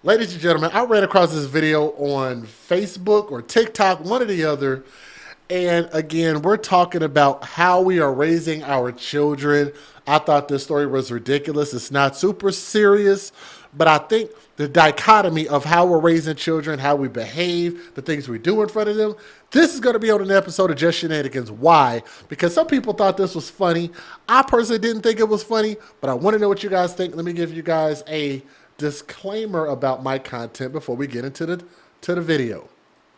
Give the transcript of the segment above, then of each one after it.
Ladies and gentlemen, I ran across this video on Facebook or TikTok, one or the other. And again, we're talking about how we are raising our children. I thought this story was ridiculous. It's not super serious, but I think the dichotomy of how we're raising children, how we behave, the things we do in front of them, this is going to be on an episode of Just Shenanigans. Why? Because some people thought this was funny. I personally didn't think it was funny, but I want to know what you guys think. Let me give you guys a disclaimer about my content before we get into the video.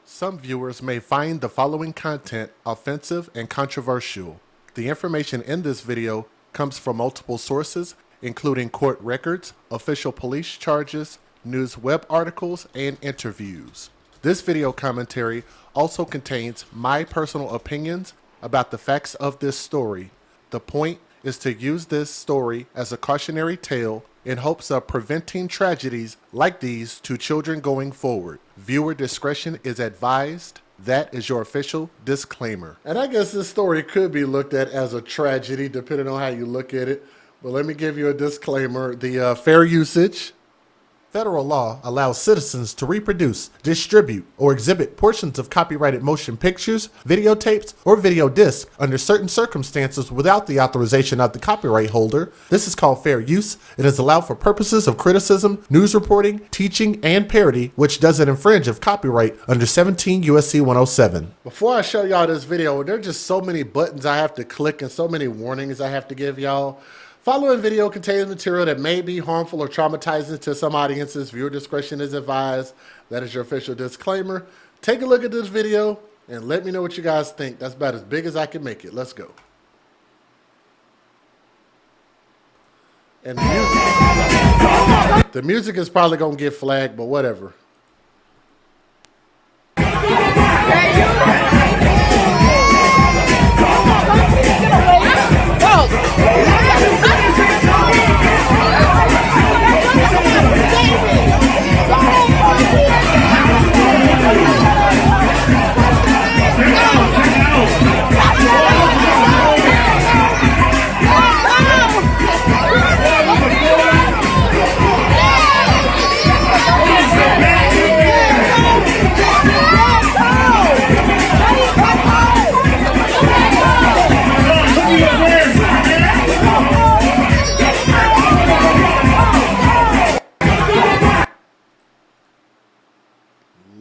Some viewers may find the following content offensive and controversial. The information in this video comes from multiple sources, including court records, official police charges, news web articles, and interviews. This video commentary also contains my personal opinions about the facts of this story. The point is to use this story as a cautionary tale in hopes of preventing tragedies like these to children going forward. Viewer discretion is advised. That is your official disclaimer. And I guess this story could be looked at as a tragedy, depending on how you look at it. But let me give you a disclaimer. The fair usage. Federal law allows citizens to reproduce, distribute, or exhibit portions of copyrighted motion pictures, videotapes, or video discs under certain circumstances without the authorization of the copyright holder. This is called fair use. It is allowed for purposes of criticism, news reporting, teaching, and parody, which doesn't infringe of copyright under 17 U.S.C. 107. Before I show y'all this video, there are just so many buttons I have to click and so many warnings I have to give y'all. Following video contains material that may be harmful or traumatizing to some audiences. Viewer discretion is advised. That is your official disclaimer. Take a look at this video and let me know what you guys think. That's about as big as I can make it. Let's go. And the music is probably going to get flagged, but whatever.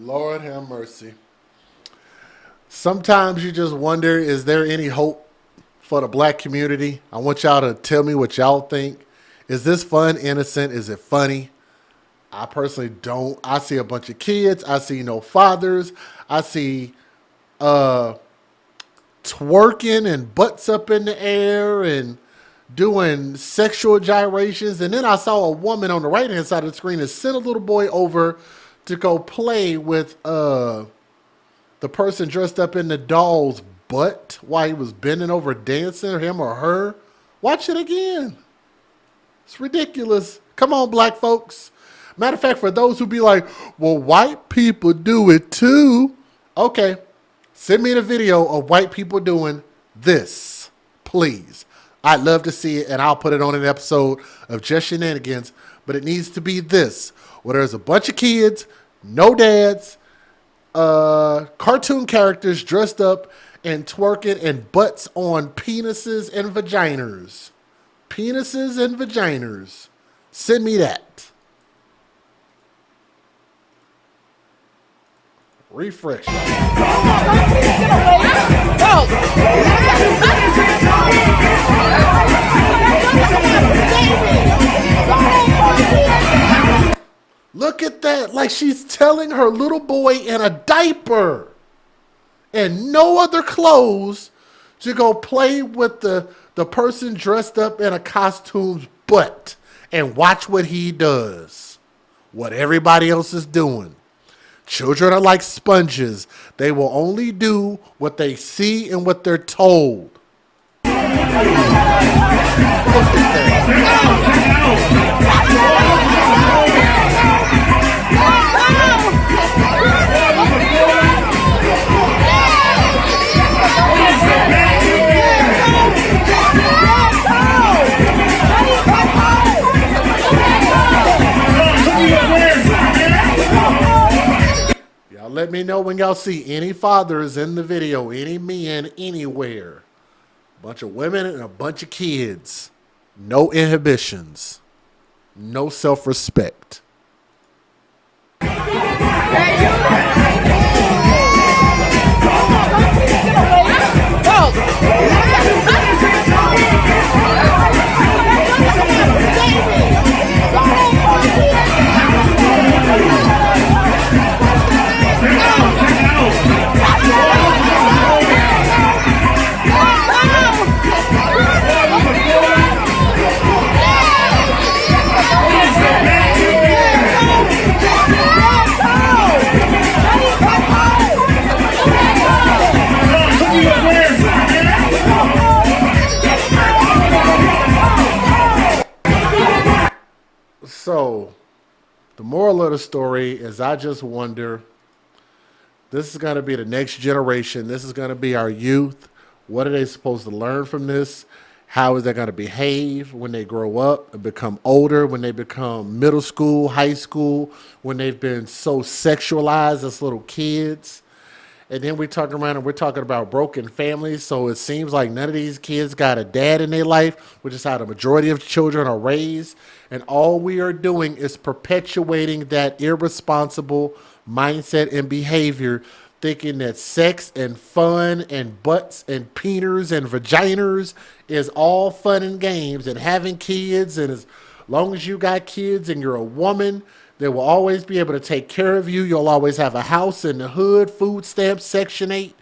Lord have mercy. Sometimes you just wonder, is there any hope for the black community? I want y'all to tell me what y'all think. Is this fun, innocent? Is it funny? I personally don't. I see a bunch of kids. I see no fathers. I see twerking and butts up in the air and doing sexual gyrations. And then I saw a woman on the right-hand side of the screen that sent a little boy over to go play with the person dressed up in the doll's butt while he was bending over dancing, him or her. Watch it again. It's ridiculous. Come on, black folks. Matter of fact, for those who be like, well, white people do it too. Okay, send me the video of white people doing this, please. I'd love to see it, and I'll put it on an episode of Just Shenanigans, but it needs to be this, where there's a bunch of kids, no dads, cartoon characters dressed up and twerking and butts on penises and vaginas. Penises and vaginas. Send me that. Refresh. Look at that. Like she's telling her little boy in a diaper and no other clothes to go play with the person dressed up in a costume's butt and watch what he does. What everybody else is doing. Children are like sponges. They will only do what they see and what they're told. Look at that. let me know when y'all see any fathers in the video, any men anywhere. Bunch of women and a bunch of kids. No inhibitions. No self-respect. So, the moral of the story is I just wonder, this is going to be the next generation. This is going to be our youth. What are they supposed to learn from this? How is they going to behave when they grow up and become older, when they become middle school, high school, when they've been so sexualized as little kids? And then we're talking around and we're talking about broken families. So it seems like none of these kids got a dad in their life, which is how the majority of children are raised. And all we are doing is perpetuating that irresponsible mindset and behavior, thinking that sex and fun and butts and peeners and vaginas is all fun and games, and having kids. And as long as you got kids and you're a woman, they will always be able to take care of you. You'll always have a house in the hood, food stamps, Section 8.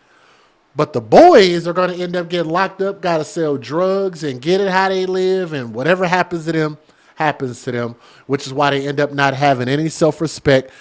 But the boys are going to end up getting locked up, got to sell drugs and get it how they live, and whatever happens to them, happens to them, which is why they end up not having any self-respect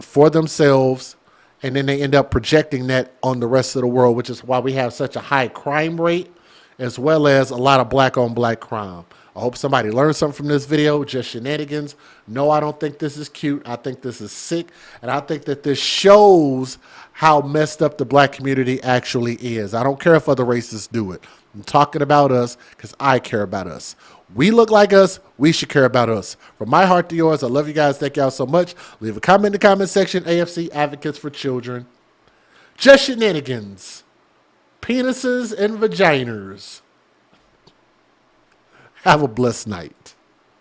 for themselves, and then they end up projecting that on the rest of the world, which is why we have such a high crime rate as well as a lot of black-on-black crime. I hope somebody learned something from this video. Just shenanigans. No, I don't think this is cute. I think this is sick. And I think that this shows how messed up the black community actually is. I don't care if other races do it. I'm talking about us because I care about us. We look like us. We should care about us. From my heart to yours, I love you guys. Thank y'all so much. Leave a comment in the comment section. AFC Advocates for Children. Just shenanigans. Penises and vaginas. Have a blessed night.